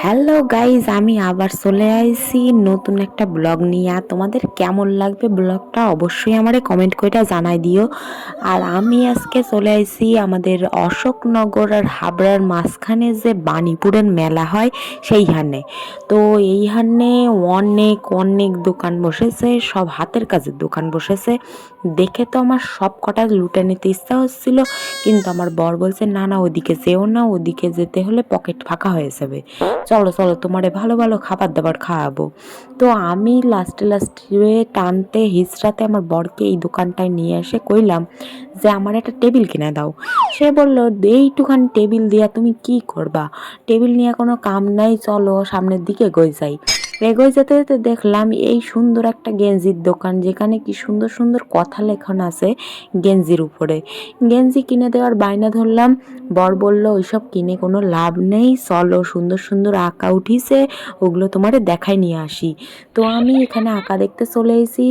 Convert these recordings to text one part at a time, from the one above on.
Hello guys, আমি আবার চলে আইছি নতুন একটা ব্লগ নিয়ে। আর তোমাদের কেমন লাগবে ব্লগটা অবশ্যই আমারে কমেন্ট করে জানাই দিও। আর আমি আজকে চলে আইছি আমাদের অশোকনগর আর হাবড়ার মাঝখানে যে বাণীপুরের মেলা হয় সেইখানে। তো এইখানে অনেক অনেক দোকান বসেছে, সব হাতের কাজের দোকান বসেছে। দেখে তো আমার সব কটা লুটে নিতে ইচ্ছা হচ্ছিল, কিন্তু আমার বর বলছে না না, ওদিকে যেও না, ওদিকে যেতে হলে পকেট ফাঁকা হয়ে যাবে। চলো চলো, তোমারে ভালো ভালো খাবার দাবার খাওয়াবো। তো আমি লাস্টে টানতে হিজড়াতে আমার বরকে এই দোকানটায় নিয়ে এসে কইলাম যে আমার একটা টেবিল কিনে দাও। সে বললো এইটুখানি টেবিল দিয়া তুমি কি করবা, টেবিল নিয়ে কোনো কাম নাই, চলো সামনের দিকে এগোয় যাই। এগোয় যেতে যেতে দেখলাম এই সুন্দর একটা গেঞ্জির দোকান, যেখানে কি সুন্দর সুন্দর কথা লেখন আছে গেঞ্জির উপরে। গেঞ্জি কিনে দেওয়ার বায়না ধরলাম। বর বলল ওইসব কিনে কোনো লাভ নেই, চলো সুন্দর সুন্দর আঁকা উঠিছে, ওগুলো তোমারে দেখাই নিয়ে আসি। তো আমি এখানে আঁকা দেখতে চলে এসেছি।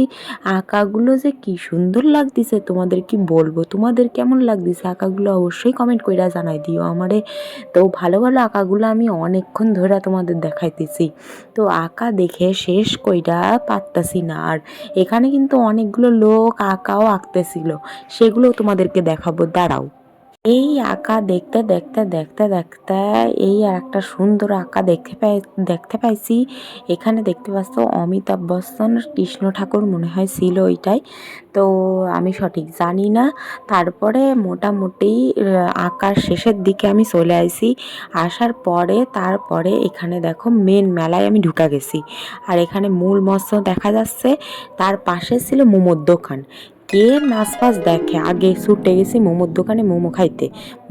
আঁকাগুলো যে কি সুন্দর লাগতেছে, তোমাদের কি বলবো, তোমাদের কেমন লাগতেছে আঁকাগুলো অবশ্যই কমেন্ট কইরা জানাই দিও আমারে। তো ভালো ভালো আঁকাগুলো আমি অনেকক্ষণ ধরে তোমাদের দেখাইতেছি। তো আঁকা দেখে শেষ কইরা পারতাছি না আর। এখানে কিন্তু অনেকগুলো লোক আঁকাও আঁকতেছিল, সেগুলো তোমাদেরকে দেখাবো, দাঁড়াও। এই আঁকা দেখতে দেখতে দেখতে দেখতে এই আর একটা সুন্দর আঁকা দেখতে পাইছি। এখানে দেখতে পাচ্ছ অমিতাভ বচ্চন, কৃষ্ণ ঠাকুর মনে হয় ছিল ওইটাই। তো আমি সঠিক জানি না। তারপরে মোটামুটি আঁকার শেষের দিকে আমি চলে আইছি। আসার পরে তারপরে এখানে দেখো মেন মেলায় আমি ঢুকা গেছি। আর এখানে মূল মৎস্য দেখা যাচ্ছে, তার পাশে ছিল মোমোর দোকান। কে নাচ ফাচ দেখে, আগে ছুটে গেছি মোমোর দোকানে মোমো খাইতে।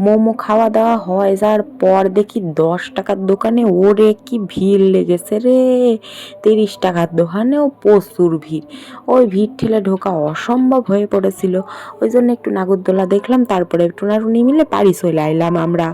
মোমো খাওয়া দাওয়া হয়ে যাওয়ার পর দেখি 10 টাকার দোকানে ওরে কি ভিড় লেগেছে রে। 30 টাকার দোকানেও প্রচুর ভিড়। ওই ভিড় ঠেলে ঢোকা অসম্ভব হয়ে পড়েছিল। ওই জন্য একটু নাগরদোলা দেখলাম, তারপরে একটু নাড়ুনি মিলে বাড়ি চলে আইলাম আমরা।